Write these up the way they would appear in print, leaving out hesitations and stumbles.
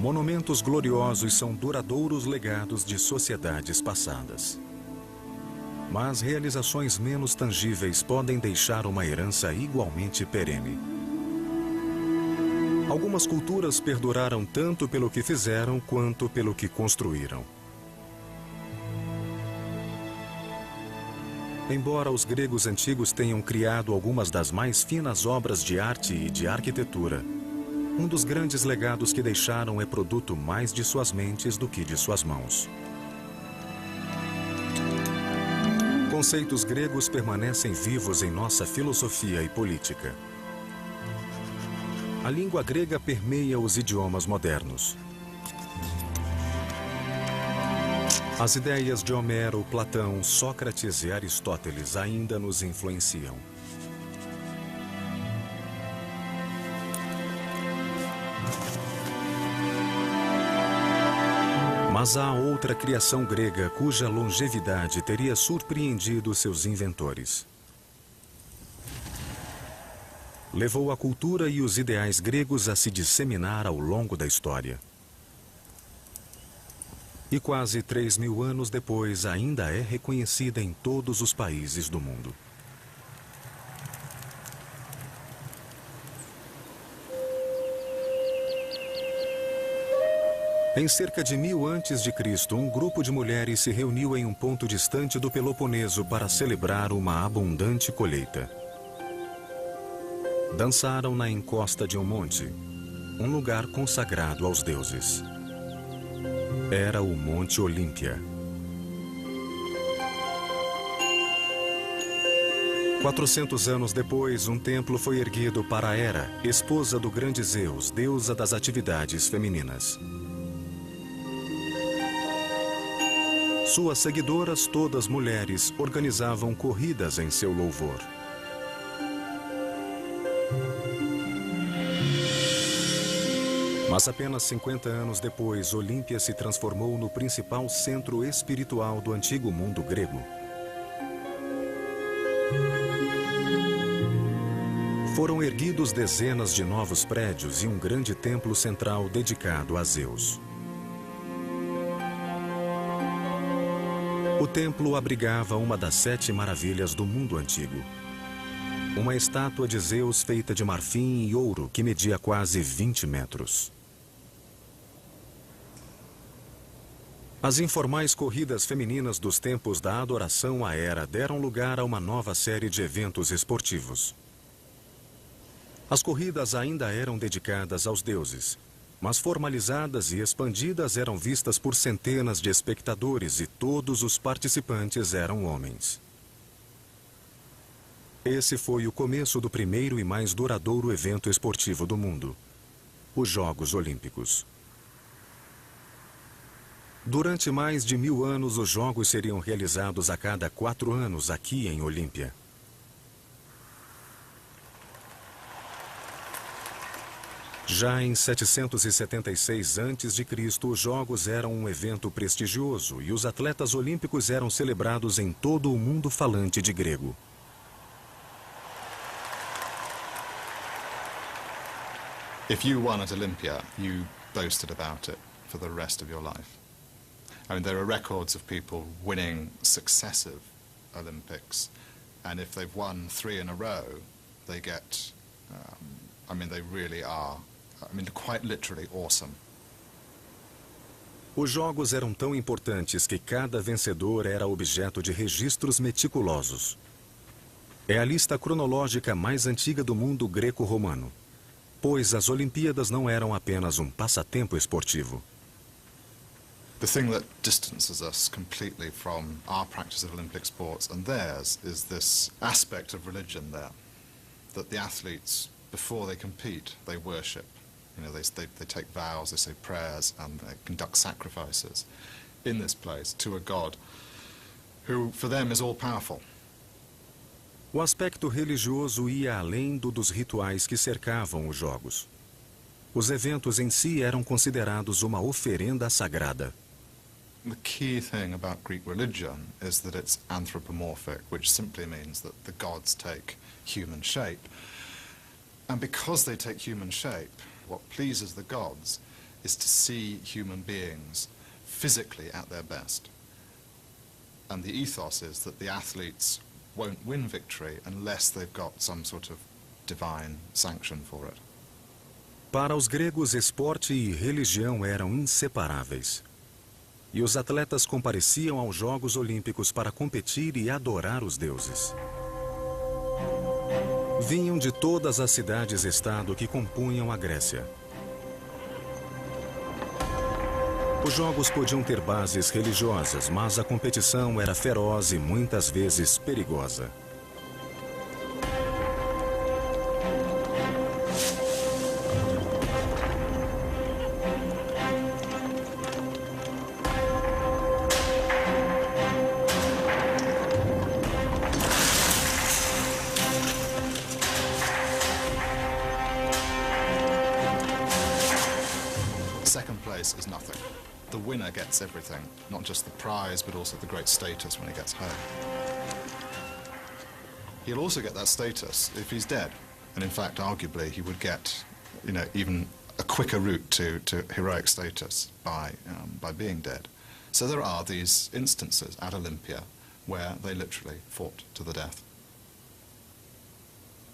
Monumentos gloriosos são duradouros legados de sociedades passadas. Mas realizações menos tangíveis podem deixar uma herança igualmente perene. Algumas culturas perduraram tanto pelo que fizeram quanto pelo que construíram. Embora os gregos antigos tenham criado algumas das mais finas obras de arte e de arquitetura, um dos grandes legados que deixaram é produto mais de suas mentes do que de suas mãos. Conceitos gregos permanecem vivos em nossa filosofia e política. A língua grega permeia os idiomas modernos. As ideias de Homero, Platão, Sócrates e Aristóteles ainda nos influenciam. Mas há outra criação grega cuja longevidade teria surpreendido seus inventores. Levou a cultura e os ideais gregos a se disseminar ao longo da história. E quase 3.000 anos depois ainda é reconhecida em todos os países do mundo. Em cerca de 1000 a.C., um grupo de mulheres se reuniu em um ponto distante do Peloponeso para celebrar uma abundante colheita. Dançaram na encosta de um monte, um lugar consagrado aos deuses. Era o Monte Olímpia. 400 anos depois, um templo foi erguido para Hera, esposa do grande Zeus, deusa das atividades femininas. Suas seguidoras, todas mulheres, organizavam corridas em seu louvor. Mas apenas 50 anos depois, Olímpia se transformou no principal centro espiritual do antigo mundo grego. Foram erguidos dezenas de novos prédios e um grande templo central dedicado a Zeus. O templo abrigava uma das 7 maravilhas do mundo antigo. Uma estátua de Zeus feita de marfim e ouro que media quase 20 metros. As informais corridas femininas dos tempos da adoração à Hera deram lugar a uma nova série de eventos esportivos. As corridas ainda eram dedicadas aos deuses, mas formalizadas e expandidas eram vistas por centenas de espectadores e todos os participantes eram homens. Esse foi o começo do primeiro e mais duradouro evento esportivo do mundo, os Jogos Olímpicos. Durante mais de 1000 anos, os Jogos seriam realizados a cada 4 anos aqui em Olímpia. Já em 776 a.C., os Jogos eram um evento prestigioso e os atletas olímpicos eram celebrados em todo o mundo falante de grego. If you won at Olympia, you boasted about it for the rest of your life. I mean, there are records of people winning successive Olympics, and if they've won 3 in a row, they get, they really are, quite literally awesome. Os jogos eram tão importantes que cada vencedor era objeto de registros meticulosos. É a lista cronológica mais antiga do mundo greco-romano, pois as Olimpíadas não eram apenas um passatempo esportivo. The thing that distances us completely from our practice of Olympic sports and theirs is this aspect of religion there, that the athletes, before they compete, they worship. You know, they take vows, they say prayers, and they conduct sacrifices in this place to a god who, for them, is all-powerful. O aspecto religioso ia além dos rituais que cercavam os jogos. Os eventos em si eram considerados uma oferenda sagrada. The key thing about Greek religion is that it's anthropomorphic, which simply means that the gods take human shape. And because they take human shape, what pleases the gods is to see human beings physically at their best. And the ethos is that the athletes won't win victory unless they've got some sort of divine sanction for it. Para os gregos, esporte e religião eram inseparáveis. E os atletas compareciam aos Jogos Olímpicos para competir e adorar os deuses. Vinham de todas as cidades-estado que compunham a Grécia. Os jogos podiam ter bases religiosas, mas a competição era feroz e muitas vezes perigosa. Second place is nothing. The winner gets everything, not just the prize, but also the great status when he gets home. He'll also get that status if he's dead. And in fact, arguably, he would get, even a quicker route to heroic status by being dead. So there are these instances at Olympia where they literally fought to the death.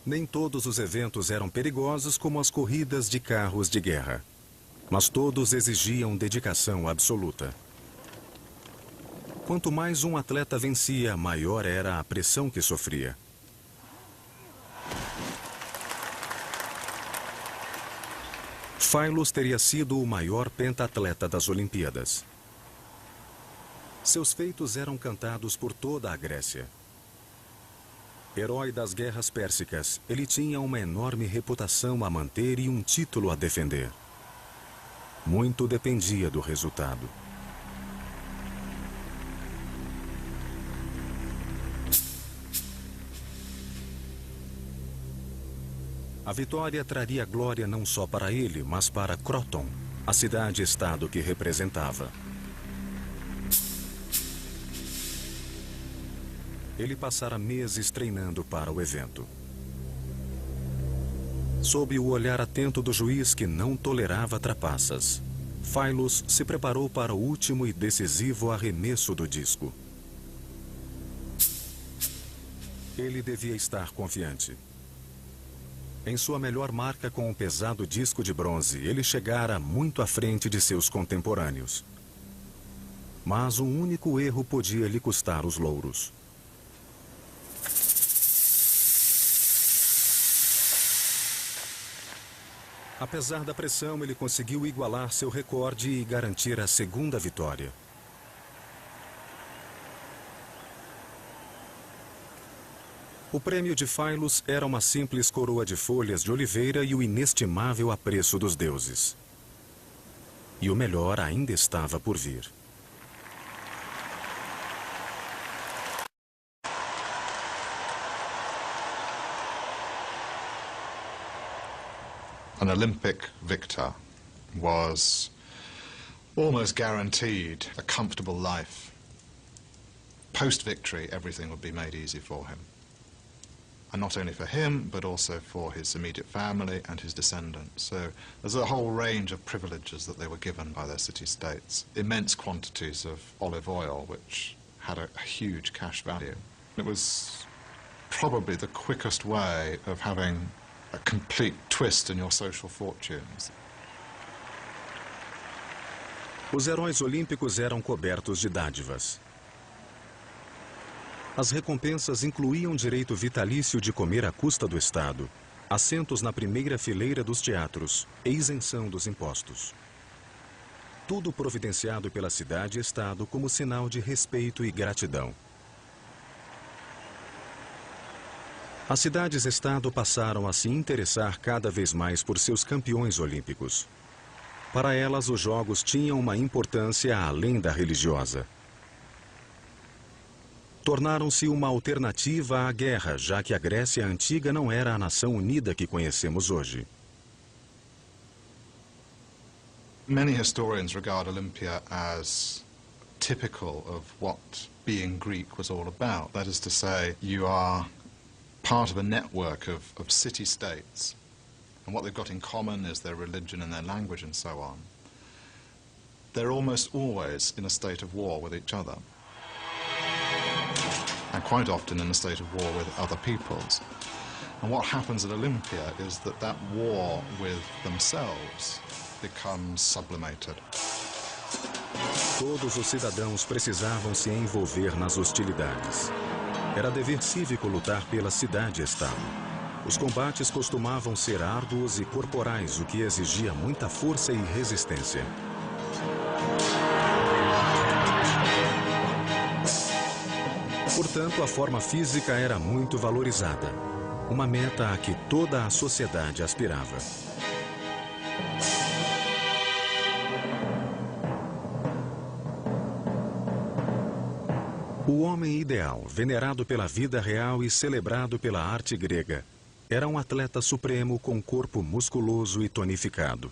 Nem todos os eventos eram perigosos como as corridas de carros de guerra. Mas todos exigiam dedicação absoluta. Quanto mais um atleta vencia, maior era a pressão que sofria. Phylos teria sido o maior pentatleta das Olimpíadas. Seus feitos eram cantados por toda a Grécia. Herói das guerras pérsicas, ele tinha uma enorme reputação a manter e um título a defender. Muito dependia do resultado. A vitória traria glória não só para ele, mas para Croton, a cidade-estado que representava. Ele passara meses treinando para o evento. Sob o olhar atento do juiz que não tolerava trapaças, Phylos se preparou para o último e decisivo arremesso do disco. Ele devia estar confiante. Em sua melhor marca com um pesado disco de bronze, ele chegara muito à frente de seus contemporâneos. Mas um único erro podia lhe custar os louros. Apesar da pressão, ele conseguiu igualar seu recorde e garantir a segunda vitória. O prêmio de Phylos era uma simples coroa de folhas de oliveira e o inestimável apreço dos deuses. E o melhor ainda estava por vir. An Olympic victor was almost guaranteed a comfortable life. Post-victory, everything would be made easy for him. And not only for him, but also for his immediate family and his descendants. So there's a whole range of privileges that they were given by their city-states. Immense quantities of olive oil, which had a huge cash value. It was probably the quickest way of having a complete twist in your social fortunes. Os heróis olímpicos eram cobertos de dádivas. As recompensas incluíam direito vitalício de comer à custa do Estado, assentos na primeira fileira dos teatros e isenção dos impostos. Tudo providenciado pela cidade e Estado como sinal de respeito e gratidão. As cidades-estado passaram a se interessar cada vez mais por seus campeões olímpicos. Para elas, os jogos tinham uma importância além da religiosa. Tornaram-se uma alternativa à guerra, já que a Grécia Antiga não era a nação unida que conhecemos hoje. Many historians regard Olympia as typical of what being Greek was all about. That is to say, you are part of a network of city-states, and what they've got in common is their religion and their language and so on. they're almost always in a state of war with each other, and quite often in a state of war with other peoples. And what happens at Olympia is that that war with themselves becomes sublimated. Todos os cidadãos precisavam se envolver nas hostilidades. Era dever cívico lutar pela cidade-estado. Os combates costumavam ser árduos e corporais, o que exigia muita força e resistência. Portanto, a forma física era muito valorizada, uma meta a que toda a sociedade aspirava. O homem ideal, venerado pela vida real e celebrado pela arte grega, era um atleta supremo com corpo musculoso e tonificado.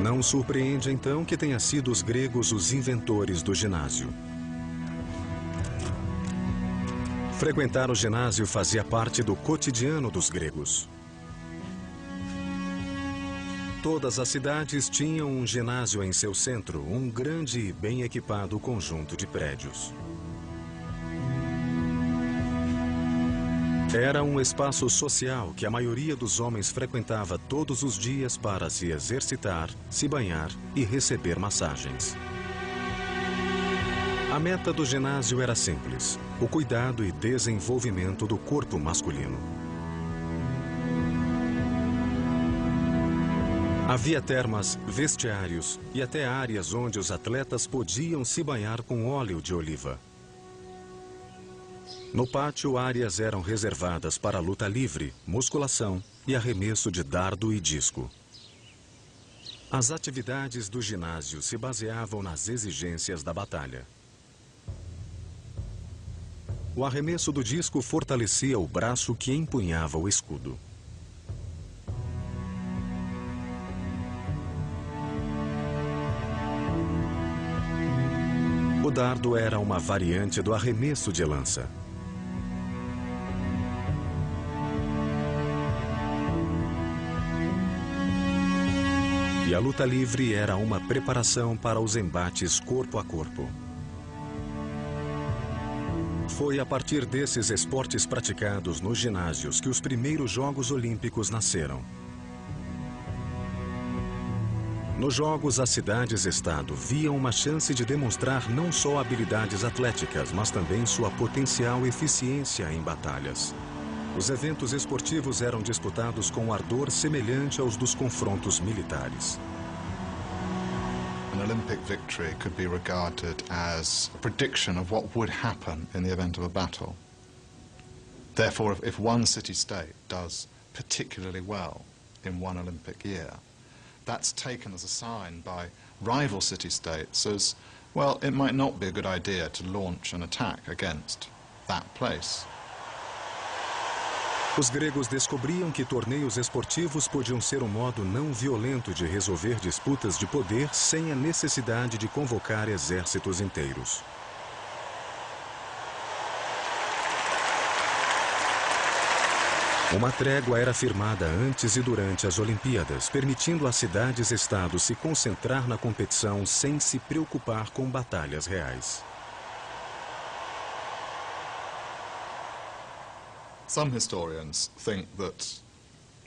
Não surpreende então que tenha sido os gregos os inventores do ginásio. Frequentar o ginásio fazia parte do cotidiano dos gregos. Todas as cidades tinham um ginásio em seu centro, um grande e bem equipado conjunto de prédios. Era um espaço social que a maioria dos homens frequentava todos os dias para se exercitar, se banhar e receber massagens. A meta do ginásio era simples: o cuidado e desenvolvimento do corpo masculino. Havia termas, vestiários e até áreas onde os atletas podiam se banhar com óleo de oliva. No pátio, áreas eram reservadas para luta livre, musculação e arremesso de dardo e disco. As atividades do ginásio se baseavam nas exigências da batalha. O arremesso do disco fortalecia o braço que empunhava o escudo. O dardo era uma variante do arremesso de lança. E a luta livre era uma preparação para os embates corpo a corpo. Foi a partir desses esportes praticados nos ginásios que os primeiros Jogos Olímpicos nasceram. Nos Jogos, as cidades-estado viam uma chance de demonstrar não só habilidades atléticas, mas também sua potencial eficiência em batalhas. Os eventos esportivos eram disputados com ardor semelhante aos dos confrontos militares. An Olympic victory could be regarded as a prediction of what would happen in the event of a battle. Therefore, if one city-state does particularly well in one Olympic year, that's taken as a sign by rival city-states as, well, it might not be a good idea to launch an attack against that place. Os gregos descobriam que torneios esportivos podiam ser um modo não violento de resolver disputas de poder sem a necessidade de convocar exércitos inteiros. Uma trégua era firmada antes e durante as Olimpíadas, permitindo às cidades-estado se concentrar na competição sem se preocupar com batalhas reais. Some historians think that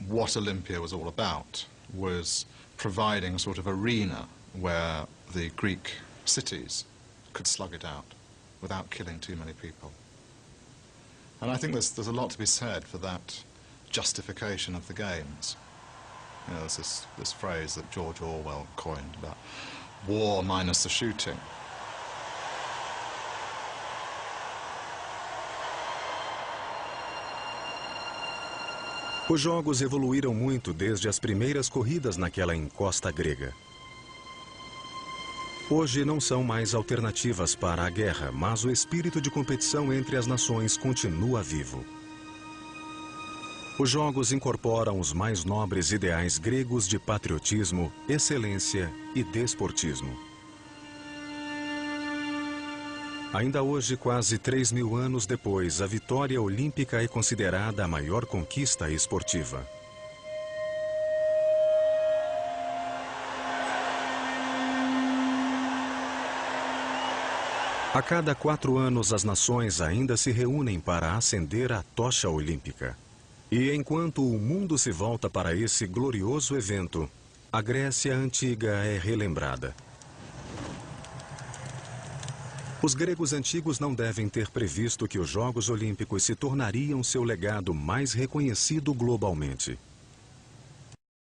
what Olympia was all about was providing a sort of arena where the Greek cities could slug it out without killing too many people. And I think there's a lot to be said for that justification of the games. You know, there's this phrase that George Orwell coined about war minus the shooting. Os jogos evoluíram muito desde as primeiras corridas naquela encosta grega. Hoje não são mais alternativas para a guerra, mas o espírito de competição entre as nações continua vivo. Os jogos incorporam os mais nobres ideais gregos de patriotismo, excelência e desportismo. Ainda hoje, quase 3.000 anos depois, a vitória olímpica é considerada a maior conquista esportiva. A cada 4 anos, as nações ainda se reúnem para acender a tocha olímpica. E enquanto o mundo se volta para esse glorioso evento, a Grécia Antiga é relembrada. Os gregos antigos não devem ter previsto que os Jogos Olímpicos se tornariam seu legado mais reconhecido globalmente.